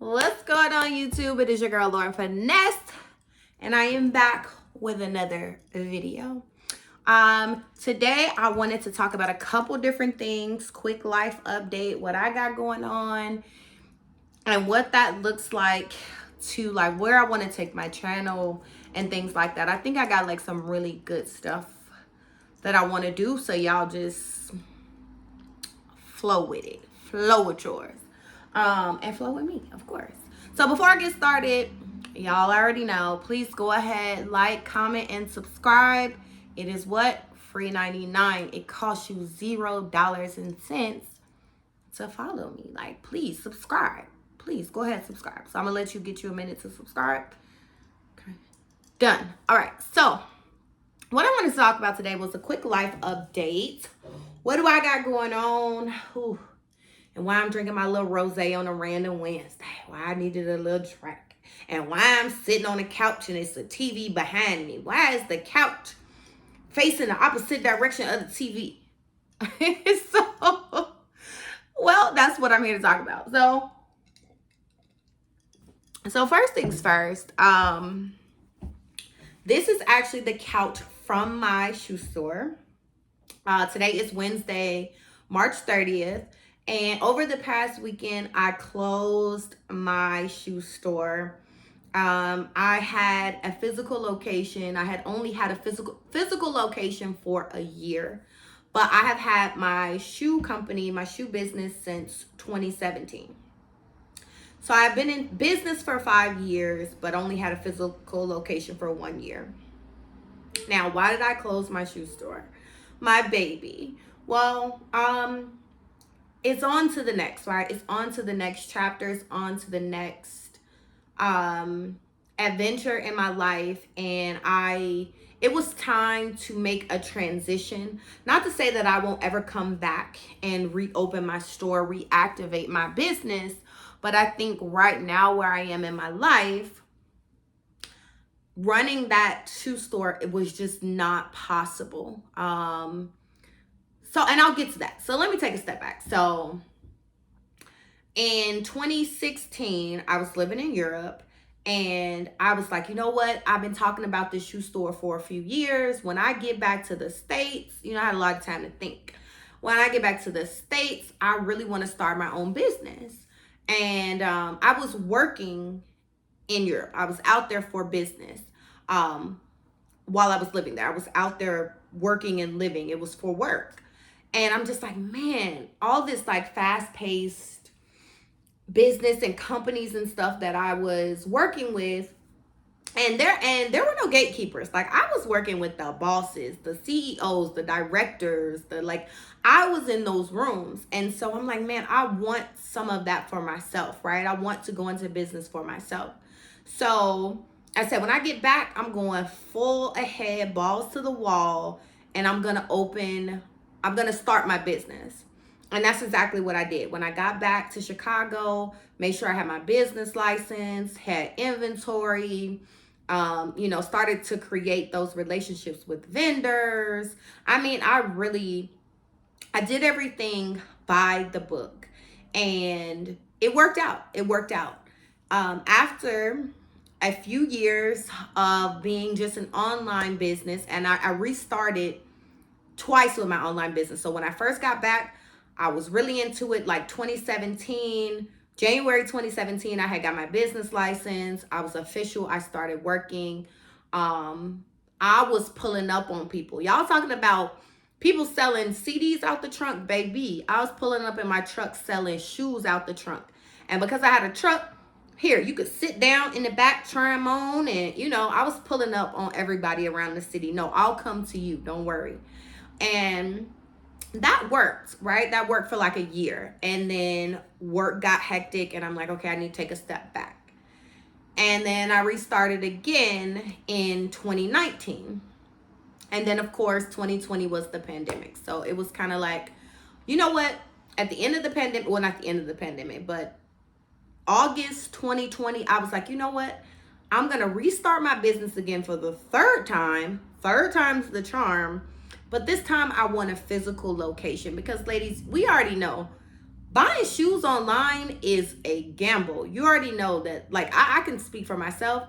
What's going on, YouTube? It is your girl Lauren Finesse, and I am back with another video. Today I wanted to talk about a couple different things, quick life update, what I got going on, and what that looks like to like where I want to take my channel and things like that. I think I got like some really good stuff that I want to do, so y'all just flow with it, flow with yours. And flow with me, of course. So before I get started, y'all already know, please go ahead, like, comment, and subscribe. It is what? Free 99. It costs you $0 to follow me. Like, please subscribe. Please go ahead and subscribe. So I'm gonna let you get you a minute to subscribe. Okay. Done. All right. So what I want to talk about today was a quick life update. What do I got going on? Ooh. And why I'm drinking my little rosé on a random Wednesday. Why I needed a little drink. And why I'm sitting on the couch and it's a TV behind me. Why is the couch facing the opposite direction of the TV? So, well, that's what I'm here to talk about. So first things first. This is actually the couch from my shoe store. Today is Wednesday, March 30th. And over the past weekend, I closed my shoe store. I had a physical location. I had only had a physical location for a year. But I have had my shoe company, my shoe business since 2017. So I've been in business for 5 years, but only had a physical location for 1 year. Now, why did I close my shoe store? My baby. Well, it's on to the next, right? It's on to the next chapter. It's on to the next adventure in my life. And it was time to make a transition. Not to say that I won't ever come back and reopen my store, reactivate my business. But I think right now where I am in my life, running that shoe store, it was just not possible. And I'll get to that. So let me take a step back. So in 2016, I was living in Europe and I was like, you know what? I've been talking about this shoe store for a few years. When I get back to the States, I had a lot of time to think. When I get back to the States, I really want to start my own business. And I was working in Europe. I was out there for business while I was living there. I was out there working and living. It was for work. And I'm just like, man, all this like fast-paced business and companies and stuff that I was working with, and there were no gatekeepers. Like I was working with the bosses, the CEOs, the directors, I was in those rooms. And so I'm like, man, I want some of that for myself, right? I want to go into business for myself. So I said, when I get back, I'm going full ahead, balls to the wall, and I'm going to start my business. And that's exactly what I did. When I got back to Chicago, made sure I had my business license, had inventory, started to create those relationships with vendors. I mean, I did everything by the book, and it worked out. After a few years of being just an online business, and I restarted twice with my online business. So when I first got back, I was really into it, like January 2017, I had got my business license. I was official. I started working. I was pulling up on people. Y'all talking about people selling CDs out the trunk, baby. I was pulling up in my truck selling shoes out the trunk. And because I had a truck, here, you could sit down in the back, try them on. And, I was pulling up on everybody around the city. No, I'll come to you. Don't worry. And that worked, right? That worked for like a year. And then work got hectic and I'm like, okay, I need to take a step back. And then I restarted again in 2019. And then of course, 2020 was the pandemic. So it was kind of like, you know what? At the end of the pandemic, well, not the end of the pandemic, but August 2020, I was like, you know what? I'm going to restart my business again for the third time. Third time's the charm. But this time I want a physical location because, ladies, we already know Buying shoes online is a gamble. You already know that. Like, I can speak for myself.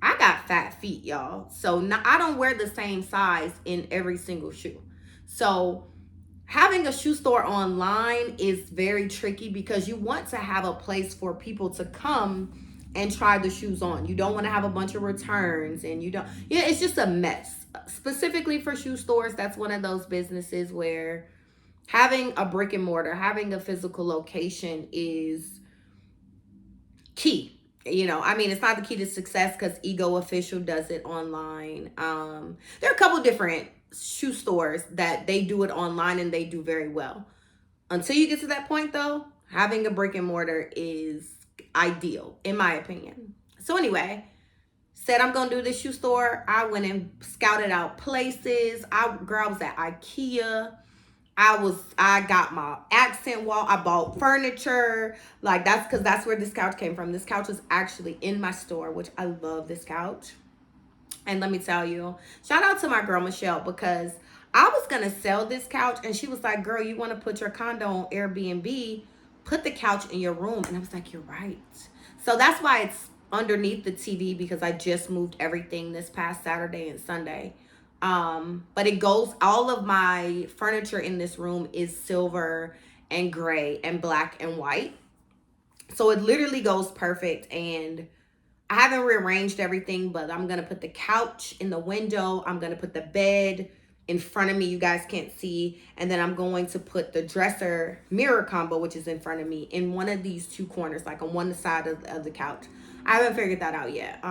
I got fat feet, y'all. So I don't wear the same size in every single shoe. So having a shoe store online is very tricky because you want to have a place for people to come and try the shoes on. You don't want to have a bunch of returns, and you don't, yeah, it's just a mess. Specifically for shoe stores, that's one of those businesses where having a brick and mortar, having a physical location is key. You know, I mean, it's not the key to success because Ego Official does it online. There are a couple different shoe stores that they do it online and they do very well. Until you get to that point, though, having a brick and mortar is ideal, in my opinion. So, anyway, said I'm gonna do this shoe store. I went and scouted out places. I was at IKEA. I got my accent wall. I bought furniture. Like, that's because that's where this couch came from. This couch was actually in my store, which I love this couch. And let me tell you, shout out to my girl Michelle, because I was gonna sell this couch and she was like, girl, you wanna put your condo on Airbnb, put the couch in your room. And I was like, you're right. So that's why it's underneath the TV, because I just moved everything this past Saturday and Sunday. But it goes, all of my furniture in this room is silver and gray and black and white. So it literally goes perfect. And I haven't rearranged everything, but I'm going to put the couch in the window. I'm going to put the bed in front of me. You guys can't see. And then I'm going to put the dresser mirror combo, which is in front of me, in one of these two corners, like on one side of the couch. I haven't figured that out yet.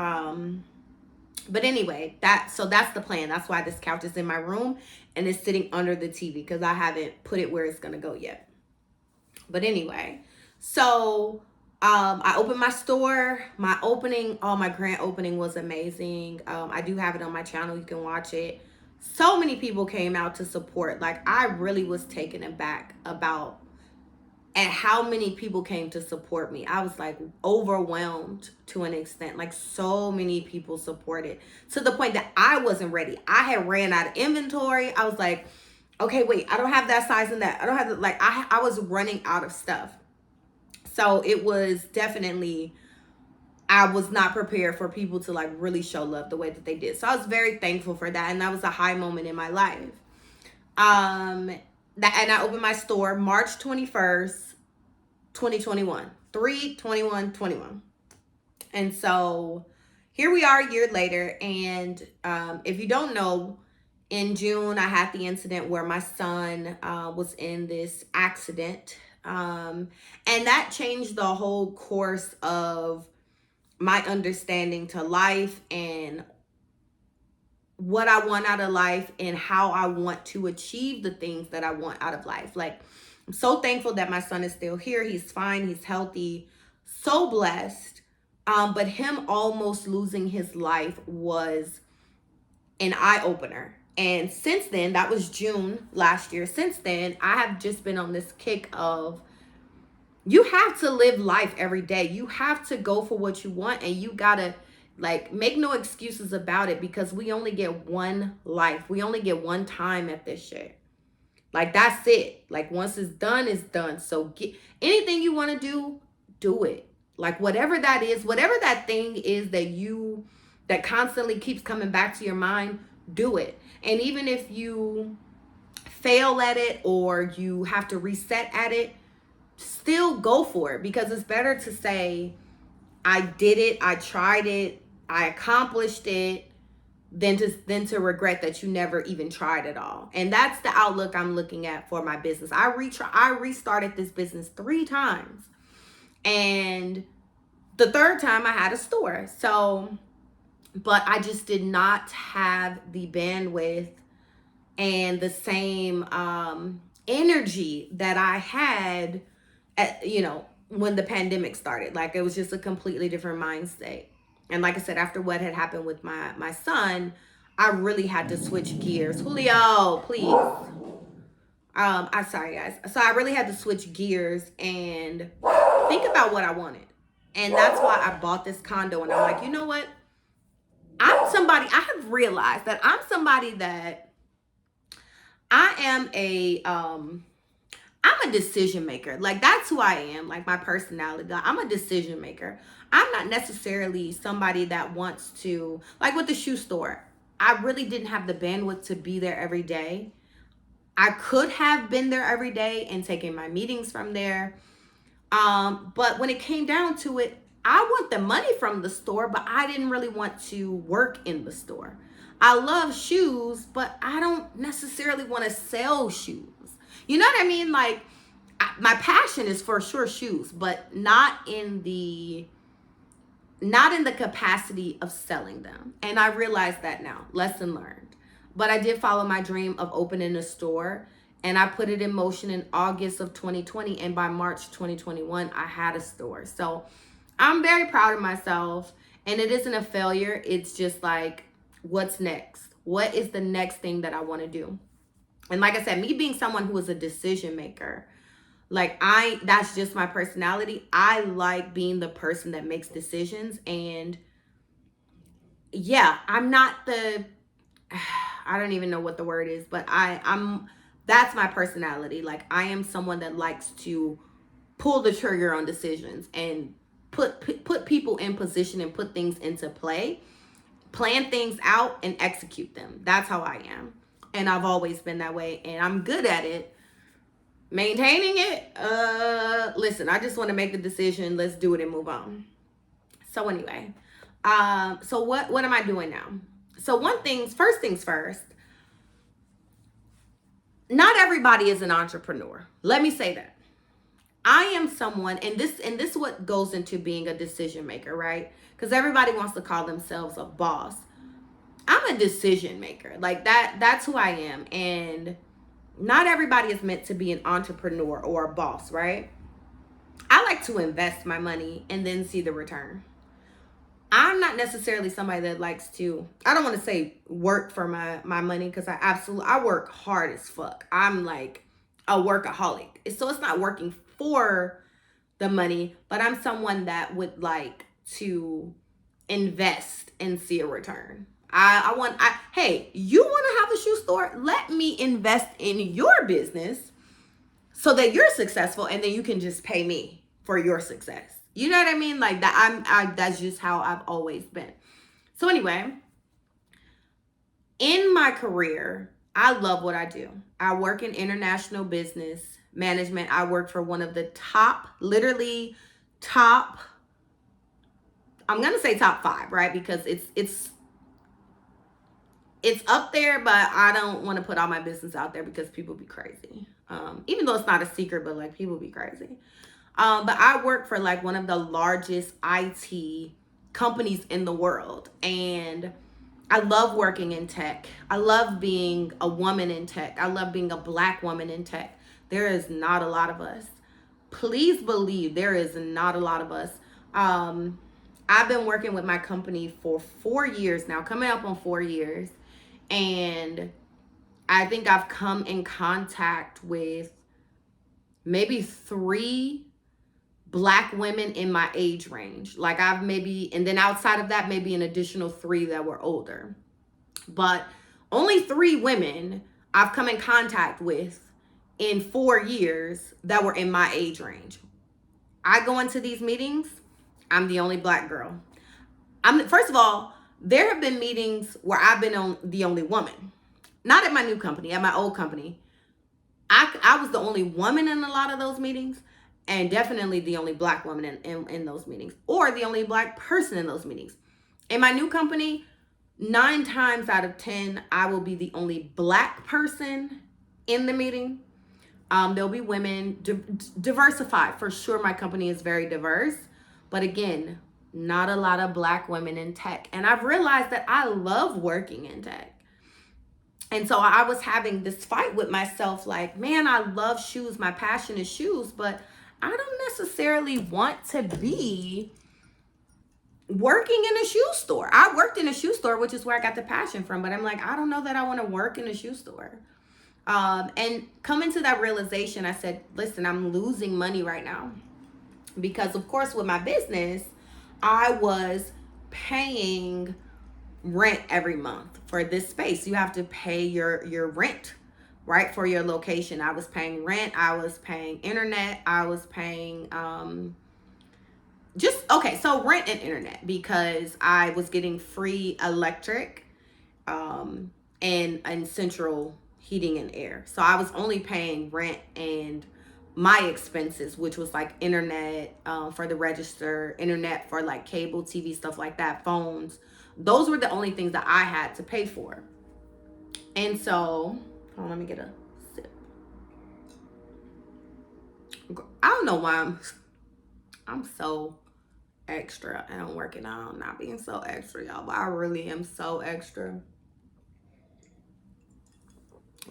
But anyway, that's the plan. That's why this couch is in my room and it's sitting under the TV, because I haven't put it where it's going to go yet. But anyway, so I opened my store. My grand opening was amazing. I do have it on my channel. You can watch it. So many people came out to support. Like, I really was taken aback at how many people came to support me. I was like overwhelmed to an extent. Like, so many people supported to the point that I wasn't ready. I had ran out of inventory. I was like, okay, wait, I don't have that size and that. I don't have the, like, I was running out of stuff. So it was definitely, I was not prepared for people to like really show love the way that they did. So I was very thankful for that. And that was a high moment in my life. And I opened my store March 21st, 2021, 3/21/21. And so here we are a year later. And if you don't know, in June, I had the incident where my son was in this accident. And that changed the whole course of my understanding to life and what I want out of life and how I want to achieve the things that I want out of life. Like, I'm so thankful that my son is still here. He's fine. He's healthy. So blessed. But him almost losing his life was an eye-opener. And since then, that was June last year. Since then, I have just been on this kick of, you have to live life every day. You have to go for what you want, and you gotta, like, make no excuses about it, because we only get one life. We only get one time at this shit. Like, that's it. Like, once it's done, it's done. So get anything you want to do it. Like, whatever that is, whatever that thing is that constantly keeps coming back to your mind, do it. And even if you fail at it or you have to reset at it, still go for it, because it's better to say, I did it, I tried it, I accomplished it, than to regret that you never even tried at all. And that's the outlook I'm looking at for my business. I restarted this business 3 times. And the third time I had a store. So, but I just did not have the bandwidth and the same energy that I had at, when the pandemic started. Like, it was just a completely different mind state. And like I said, after what had happened with my son, I really had to switch gears. Julio, please. I'm sorry, guys. So I really had to switch gears and think about what I wanted. And that's why I bought this condo. And I'm like, you know what? I have realized that I'm somebody that I I'm a decision maker. Like, that's who I am, like my personality. Like, I'm a decision maker. I'm not necessarily somebody that wants to, like with the shoe store, I really didn't have the bandwidth to be there every day. I could have been there every day and taken my meetings from there. But when it came down to it, I want the money from the store, but I didn't really want to work in the store. I love shoes, but I don't necessarily want to sell shoes. You know what I mean? Like, my passion is for sure shoes, but not in the capacity of selling them. And I realize that now. Lesson learned. But I did follow my dream of opening a store, and I put it in motion in August of 2020, and by March 2021 I had a store. So I'm very proud of myself, and it isn't a failure. It's just like, what's next? What is the next thing that I want to do? And like I said, me being someone who is a decision maker, like, that's just my personality. I like being the person that makes decisions. And yeah, I'm not the, I don't even know what the word is, but that's my personality. Like, I am someone that likes to pull the trigger on decisions and put people in position and put things into play, plan things out and execute them. That's how I am. And I've always been that way, and I'm good at it. Maintaining it, listen, I just want to make the decision. Let's do it and move on. So anyway, so what am I doing now? So first things first, not everybody is an entrepreneur. Let me say that. I am someone, and this what goes into being a decision maker, right? Because everybody wants to call themselves a boss. I'm a decision maker. Like, that's who I am. And not everybody is meant to be an entrepreneur or a boss, right? I like to invest my money and then see the return. I'm not necessarily somebody that likes to, I don't want to say work for my money, because I work hard as fuck. I'm like a workaholic. So it's not working for the money, but I'm someone that would like to invest and see a return. Hey, you want to have a shoe store? Let me invest in your business so that you're successful, and then you can just pay me for your success. You know what I mean? Like that. That's just how I've always been. So anyway, in my career, I love what I do. I work in international business management. I work for one of the literally top. I'm gonna say top 5, right? Because it's up there, but I don't want to put all my business out there because people be crazy. Even though it's not a secret, but like, people be crazy. But I work for like one of the largest IT companies in the world. And I love working in tech. I love being a woman in tech. I love being a Black woman in tech. There is not a lot of us. Please believe there is not a lot of us. I've been working with my company for 4 years now, coming up on 4 years. And I think I've come in contact with maybe 3 Black women in my age range. Like, and then outside of that, maybe an additional 3 that were older. But only 3 women I've come in contact with in 4 years that were in my age range. I go into these meetings, I'm the only Black girl. First of all, there have been meetings where I've been the only woman. Not at my new company, at my old company. I was the only woman in a lot of those meetings, and definitely the only Black woman in those meetings, or the only Black person in those meetings. In my new company, 9 times out of 10, I will be the only Black person in the meeting. There'll be women, diversified. For sure, my company is very diverse. But again, not a lot of Black women in tech. And I've realized that I love working in tech. And so I was having this fight with myself, like, man, I love shoes. My passion is shoes, but I don't necessarily want to be working in a shoe store. I worked in a shoe store, which is where I got the passion from. But I'm like, I don't know that I want to work in a shoe store. And coming to that realization, I said, listen, I'm losing money right now. Because, of course, with my business, I was paying rent every month for this space. You have to pay your rent right, for your location. I was paying rent, I was paying internet, I was paying just okay, so rent and internet, because I was getting free electric and central heating and air. So I was only paying rent and my expenses, which was like internet for the register, internet for like cable TV, stuff like that, phones. Those were the only things that I had to pay for. And so, hold on, let me get a sip. I don't know why I'm so extra and I'm working on not being so extra, y'all, but I really am so extra.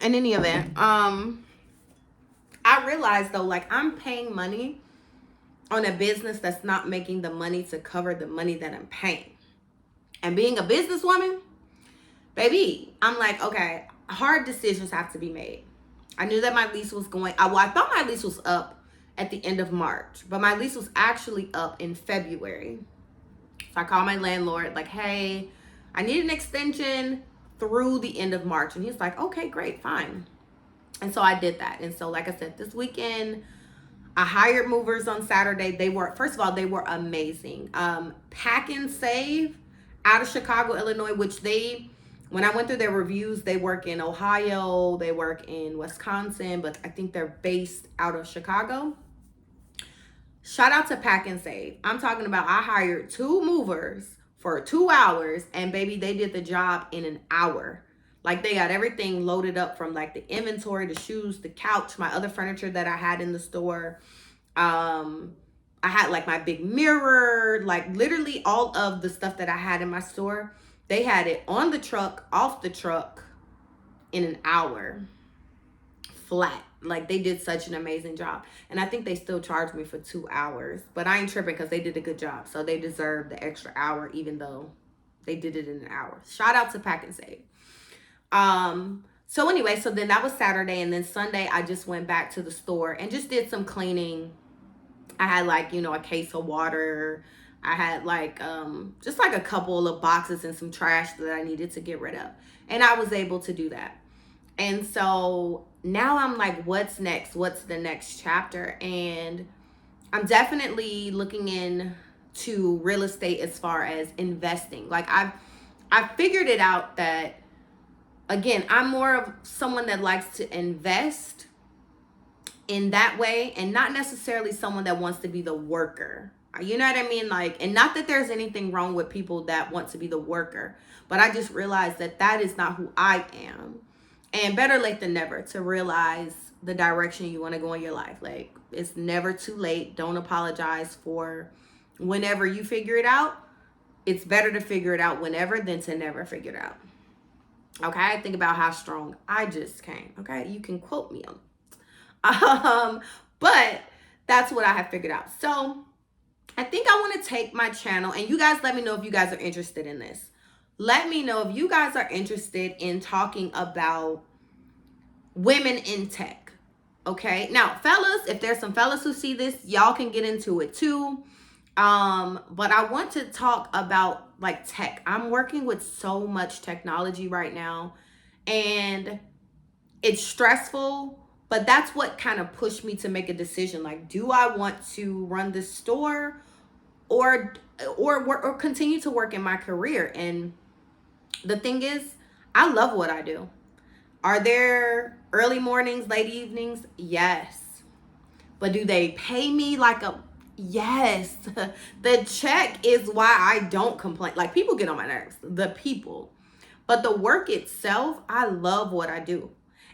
In any event, I realized though, like, I'm paying money on a business that's not making the money to cover the money that I'm paying. And being a businesswoman, baby, I'm like, okay, hard decisions have to be made. I knew that my lease was going, I thought my lease was up at the end of March, but my lease was actually up in February. So I called my landlord, like, hey, I need an extension through the end of March. And he's like, okay, great, fine. And so I did that. And so, like I said, this weekend, I hired movers on Saturday. They were, first of all, they were amazing. Pack and Save out of Chicago, Illinois, which when I went through their reviews, they work in Ohio, they work in Wisconsin, but I think they're based out of Chicago. Shout out to Pack and Save. I'm talking about, I hired 2 movers for 2 hours, and baby, they did the job in an hour. Like, they got everything loaded up, from like the inventory, the shoes, the couch, my other furniture that I had in the store. I had like my big mirror, like literally all of the stuff that I had in my store. They had it on the truck, off the truck in an hour flat. Like, they did such an amazing job. And I think they still charged me for 2 hours, but I ain't tripping because they did a good job. So they deserve the extra hour, even though they did it in an hour. Shout out to Pack and Save. So anyway, so then that was Saturday, and then Sunday I just went back to the store and just did some cleaning. I had like, a case of water. I had like just like a couple of boxes and some trash that I needed to get rid of. And I was able to do that. And so now I'm like, what's next? What's the next chapter? And I'm definitely looking into real estate as far as investing. Like, I've figured it out that, again, I'm more of someone that likes to invest in that way, and not necessarily someone that wants to be the worker. You know what I mean? Like, and not that there's anything wrong with people that want to be the worker, but I just realized that that is not who I am. And better late than never to realize the direction you want to go in your life. Like, it's never too late. Don't apologize for whenever you figure it out. It's better to figure it out whenever than to never figure it out. Okay, think about how strong I just came. Okay, you can quote me on. But that's what I have figured out. So I think I want to take my channel, and you guys let me know if you guys are interested in this. Let me know if you guys are interested in talking about women in tech. Okay, now fellas, if there's some fellas who see this, y'all can get into it too. But I want to talk about like tech. I'm working with so much technology right now, and it's stressful, but that's what kind of pushed me to make a decision. Like, do I want to run this store or continue to work in my career? And the thing is, I love what I do. Are there early mornings, late evenings? Yes. But do they pay me like a yes? The check is why I don't complain. Like, people get on my nerves, the people. But the work itself, I love what I do.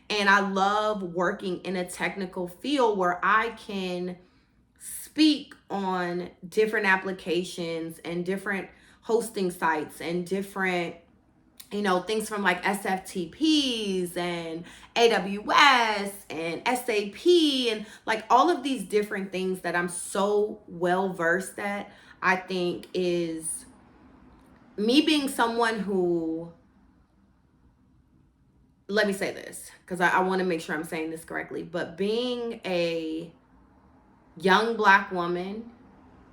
And I love working in a technical field where I can speak on different applications and different hosting sites and different, things from like SFTPs and AWS and SAP and like all of these different things that I'm so well versed at. I think is me being someone who, let me say this because I want to make sure I'm saying this correctly, but being a young Black woman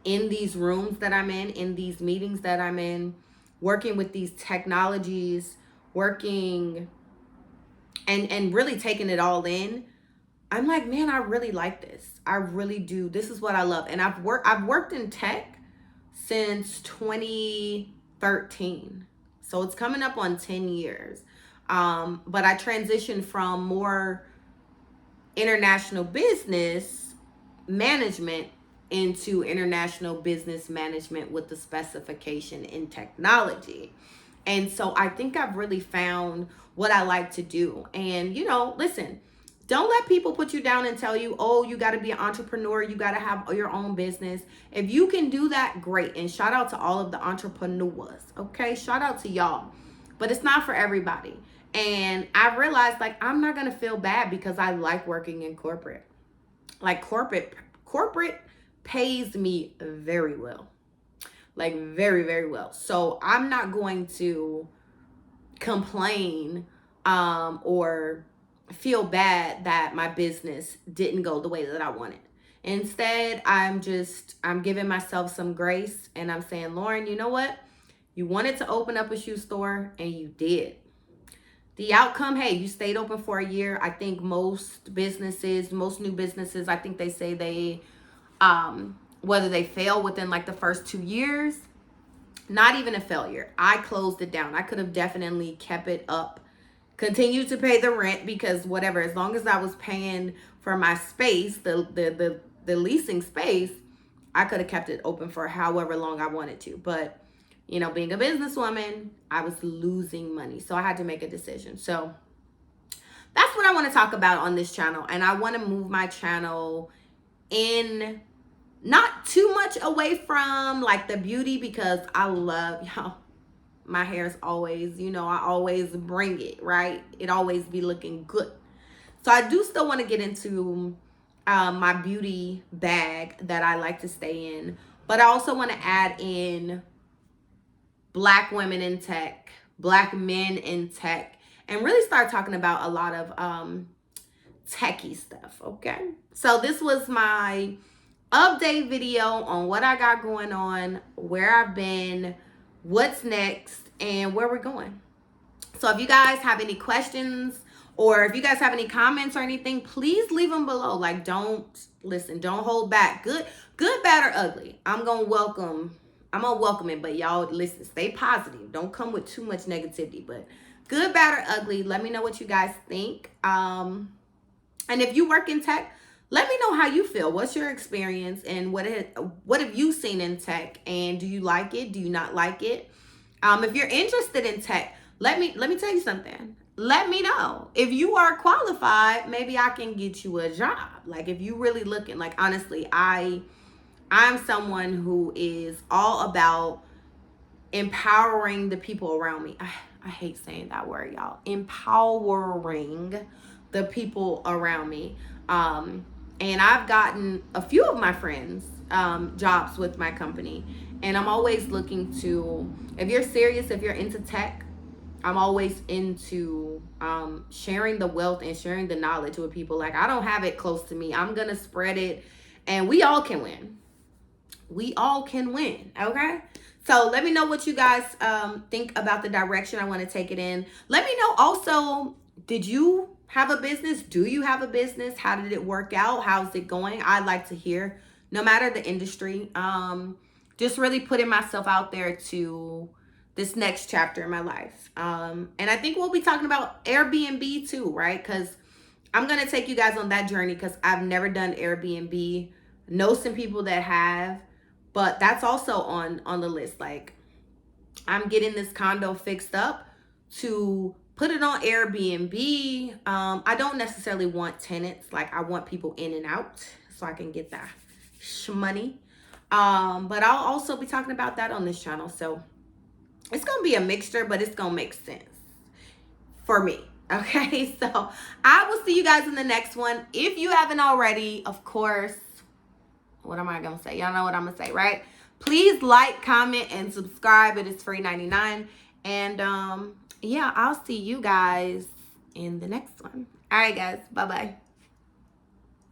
in these rooms that I'm in these meetings that I'm in, working with these technologies, working and really taking it all in, I'm like, man, I really like this. I really do. This is what I love. And I've worked in tech since 2013. So it's coming up on 10 years. But I transitioned from more international business management into international business management with the specification in technology. And so I think I've really found what I like to do. And, listen, don't let people put you down and tell you, oh, you got to be an entrepreneur. You got to have your own business. If you can do that, great. And shout out to all of the entrepreneurs. Okay. Shout out to y'all. But it's not for everybody. And I realized, like, I'm not going to feel bad because I like working in corporate. Like, corporate pays me very well. Like, very, very well. So I'm not going to complain or feel bad that my business didn't go the way that I wanted. Instead, I'm giving myself some grace, and I'm saying, Lauren, you know what? You wanted to open up a shoe store and you did. The outcome, hey, you stayed open for a year. I think most new businesses, I think they say whether they fail within like the first 2 years, not even a failure. I closed it down. I could have definitely kept it up, continued to pay the rent, because whatever, as long as I was paying for my space, the leasing space, I could have kept it open for however long I wanted to. But being a businesswoman, I was losing money. So I had to make a decision. So that's what I want to talk about on this channel. And I want to move my channel in not too much away from like the beauty, because I love, y'all, my hair is always, I always bring it, right? It always be looking good. So I do still want to get into my beauty bag that I like to stay in. But I also want to add in Black women in tech, Black men in tech, and really start talking about a lot of techie stuff, okay? So this was my update video on what I got going on, where I've been, what's next, and where we're going. So if you guys have any questions, or if you guys have any comments or anything, please leave them below. Like, don't hold back. Good, bad, or ugly. I'm gonna welcome it, but y'all listen, stay positive. Don't come with too much negativity, but good, bad, or ugly, let me know what you guys think. And if you work in tech, let me know how you feel. What's your experience, and what have you seen in tech, and do you like it? Do you not like it? If you're interested in tech, let me tell you something. Let me know. If you are qualified, maybe I can get you a job. Like, if you really looking, like, honestly, I'm someone who is all about empowering the people around me. I hate saying that word, y'all. Empowering the people around me. And I've gotten a few of my friends jobs with my company. And I'm always looking to, if you're serious, if you're into tech, I'm always into sharing the wealth and sharing the knowledge with people. Like, I don't have it close to me. I'm going to spread it, and we all can win. We all can win, okay? So let me know what you guys think about the direction I want to take it in. Let me know also, did you have a business? Do you have a business? How did it work out? How's it going? I'd like to hear, no matter the industry. Just really putting myself out there to this next chapter in my life. And I think we'll be talking about Airbnb too, right? Because I'm going to take you guys on that journey, because I've never done Airbnb. Know some people that have. But that's also on the list. Like, I'm getting this condo fixed up to put it on Airbnb. I don't necessarily want tenants. Like, I want people in and out so I can get that shmoney. But I'll also be talking about that on this channel. So it's going to be a mixture, but it's going to make sense for me. Okay, so I will see you guys in the next one. If you haven't already, of course, what am I going to say? Y'all know what I'm going to say, right? Please like, comment, and subscribe. It is free 99. And yeah, I'll see you guys in the next one. All right, guys. Bye-bye.